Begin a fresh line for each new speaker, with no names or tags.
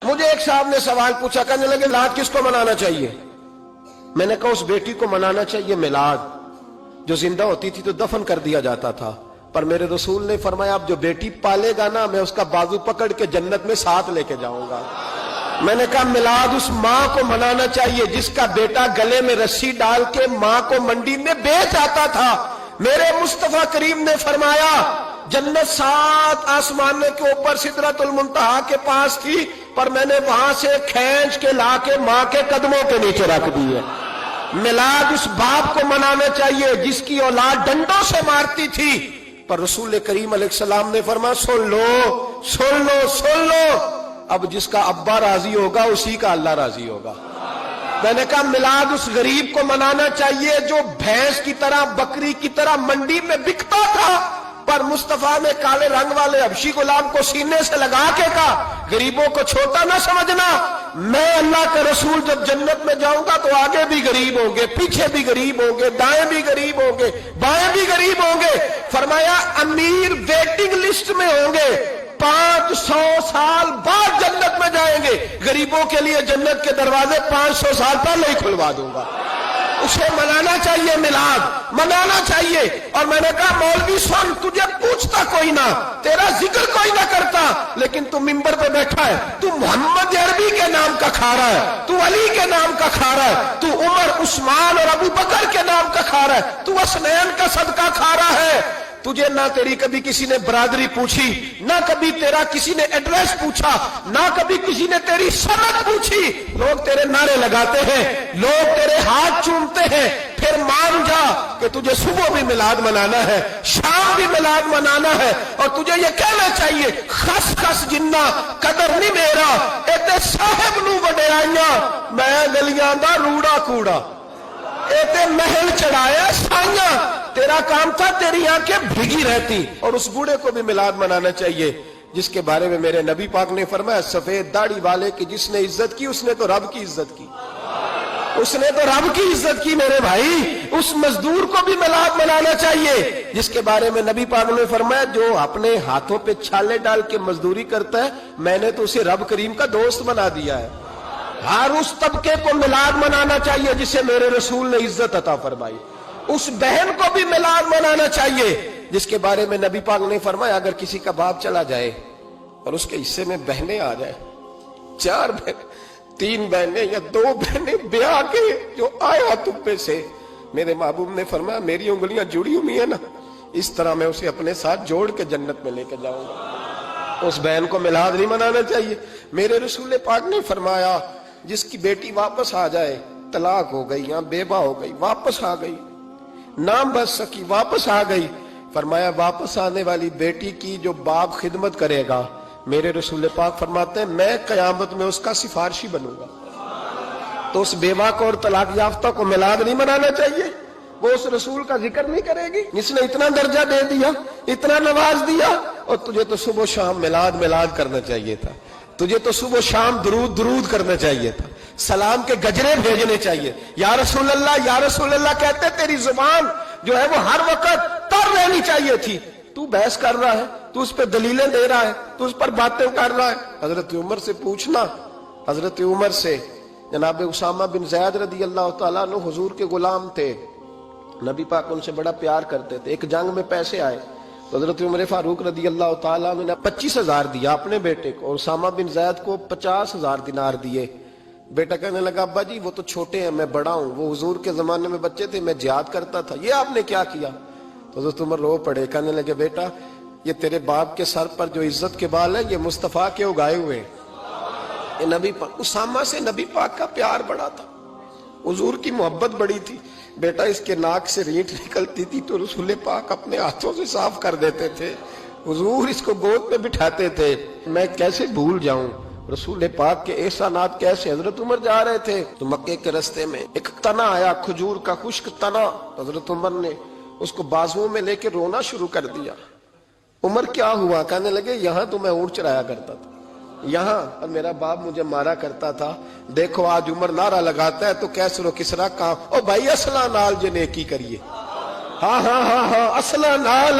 مجھے ایک صاحب نے سوال پوچھا، کہنے لگے میلاد کس کو منانا چاہیے؟ میں نے کہا اس بیٹی کو منانا چاہیے میلاد جو زندہ ہوتی تھی تو دفن کر دیا جاتا تھا، پر میرے رسول نے فرمایا اب جو بیٹی پالے گا نا میں اس کا بازو پکڑ کے جنت میں ساتھ لے کے جاؤں گا۔ میں نے کہا میلاد اس ماں کو منانا چاہیے جس کا بیٹا گلے میں رسی ڈال کے ماں کو منڈی میں بیچ آتا تھا۔ میرے مصطفیٰ کریم نے فرمایا جنت 7 آسمانوں کے اوپر سدرۃ المنتہا کے پاس تھی، پر میں نے وہاں سے کھینچ کے لا کے ماں کے قدموں کے نیچے رکھ دی ہے۔ میلاد اس باپ کو منانا چاہیے جس کی اولاد ڈنڈوں سے مارتی تھی، پر رسول کریم علیہ السلام نے فرمایا سن لو سن لو سن لو، اب جس کا ابا راضی ہوگا اسی کا اللہ راضی ہوگا۔ میں نے کہا میلاد اس غریب کو منانا چاہیے جو بھینس کی طرح بکری کی طرح منڈی میں بکتا تھا، پر مصطفیٰ نے کالے رنگ والے حبشی غلام کو سینے سے لگا کے کہا غریبوں کو چھوٹا نہ سمجھنا، میں اللہ کے رسول جب جنت میں جاؤں گا تو آگے بھی غریب ہوں گے، پیچھے بھی غریب ہوں گے، دائیں بھی غریب ہوں گے، بائیں بھی غریب ہوں گے۔ فرمایا امیر ویٹنگ لسٹ میں ہوں گے، 500 سال بعد جنت میں جائیں گے، غریبوں کے لیے جنت کے دروازے 500 سال پہلے ہی کھلوا دوں گا۔ اسے منانا چاہیے، میلاد منانا چاہیے۔ اور میں نے کہا مولوی سن، تجھے پوچھتا کوئی نہ، تیرا ذکر کوئی نہ کرتا، لیکن تو ممبر پہ بیٹھا ہے، تو محمد عربی کے نام کا کھا رہا ہے، تو علی کے نام کا کھا رہا ہے، تو عمر عثمان اور ابو بکر کے نام کا کھا رہا ہے، تو حسنین کا صدقہ کھا رہا ہے۔ تجھے نہ تیری کبھی کسی نے برادری پوچھی، نہ کبھی تیرا کسی نے ایڈریس پوچھا، نہ کبھی کسی نے تیری سند پوچھی۔ لوگ تیرے نعرے لگاتے ہیں، لوگ تیرے ہاتھ چومتے ہیں، پھر مان جا کہ تجھے صبح بھی میلاد منانا ہے، شام بھی میلاد منانا ہے، اور تجھے یہ کہنا چاہیے خس خس جنہ قدر نہیں میرا ایتے صاحب نو وڈیائیاں، میں گلیاں دا روڑا کوڑا، ایتے محل چڑھایا سائیاں، تیرا کام تھا تیری آنکھیں بھیگی رہتی۔ اور اس بوڑھے کو بھی میلاد منانا چاہیے جس کے بارے میں میرے نبی پاک نے فرمایا سفید داڑھی والے کی جس نے عزت کی اس نے تو رب کی عزت کی، اس نے تو رب کی عزت کی۔ میرے بھائی اس مزدور کو بھی میلاد منانا چاہیے جس کے بارے میں نبی پاک نے فرمایا جو اپنے ہاتھوں پہ چھالے ڈال کے مزدوری کرتا ہے میں نے تو اسے رب کریم کا دوست بنا دیا ہے۔ ہر اس طبقے کو میلاد منانا چاہیے جسے میرے رسول نے عزت عطا فرمائی۔ اس بہن کو بھی میلاد منانا چاہیے جس کے بارے میں نبی پاک نے فرمایا اگر کسی کا باپ چلا جائے اور اس کے حصے میں بہنیں آ جائیں، 4 بہنیں، 3 بہنیں یا 2 بہنیں بیاہ کے جو آیا تپے سے، میرے محبوب نے فرمایا میری انگلیاں جڑی ہوئی ہیں نا، اس طرح میں اسے اپنے ساتھ جوڑ کے جنت میں لے کے جاؤں گا۔ اس بہن کو میلاد نہیں منانا چاہیے۔ میرے رسول پاک نے فرمایا جس کی بیٹی واپس آ جائے، طلاق ہو گئی یا بیوہ ہو گئی، واپس آ گئی، نام بچ سکی، واپس آ گئی، فرمایا واپس آنے والی بیٹی کی جو باپ خدمت کرے گا، میرے رسول پاک فرماتے ہیں میں قیامت میں اس کا سفارشی بنوں گا۔ تو اس بیوہ کو اور طلاق یافتہ کو میلاد نہیں منانا چاہیے، وہ اس رسول کا ذکر نہیں کرے گی جس نے اتنا درجہ دے دیا، اتنا نواز دیا۔ اور تجھے تو صبح و شام میلاد میلاد کرنا چاہیے تھا، تجھے تو صبح و شام درود درود کرنا چاہیے تھا، سلام کے گجرے بھیجنے چاہیے، یا رسول اللہ یا رسول اللہ کہتے تیری زبان جو ہے وہ ہر وقت تر رہنی چاہیے تھی۔ تو بحث کر رہا ہے، تو اس پہ دلیلیں دے رہا ہے، تو اس پر باتیں کر رہا ہے۔ حضرت عمر سے پوچھنا، حضرت عمر سے، جناب اسامہ بن زید رضی اللہ تعالیٰ عنہ حضور کے غلام تھے، نبی پاک ان سے بڑا پیار کرتے تھے۔ ایک جنگ میں پیسے آئے تو حضرت عمر فاروق رضی اللہ تعالیٰ عنہ نے 25,000 دیا اپنے بیٹے کو، اور اسامہ بن زید کو 50,000 دینار دیے۔ بیٹا کہنے لگا ابا جی وہ تو چھوٹے ہیں، میں بڑا ہوں، وہ حضور کے زمانے میں بچے تھے، میں جہاد کرتا تھا، یہ آپ نے کیا کیا؟ تو حضرت عمر رو پڑے، کہنے لگے بیٹا یہ تیرے باپ کے سر پر جو عزت کے بال ہیں یہ مصطفیٰ کے اگائے ہوئے ہیں۔ یہ نبی پاک، اسامہ سے نبی پاک کا پیار بڑا تھا، حضور کی محبت بڑی تھی۔ بیٹا اس کے ناک سے ریٹ نکلتی تھی تو رسول پاک اپنے ہاتھوں سے صاف کر دیتے تھے، حضور اس کو گود میں بٹھاتے تھے۔ میں کیسے بھول جاؤں رسول پاک کے احسانات کیسے۔ حضرت عمر جا رہے تھے تو مکے کے رستے میں ایک تنا آیا، کھجور کا خشک تنا، حضرت عمر نے اس کو بازوؤں میں لے کے رونا شروع کر دیا۔ عمر کیا ہوا؟ کہنے لگے یہاں تو میں اونٹ چرایا کرتا تھا، یہاں اور میرا باپ مجھے مارا کرتا تھا، دیکھو آج عمر نعرہ لگاتا ہے تو کیسر و کسرا کام، او بھائی اصلہ نال جے نیکی کریے، ہاں ہاں ہاں ہاں اصلہ نال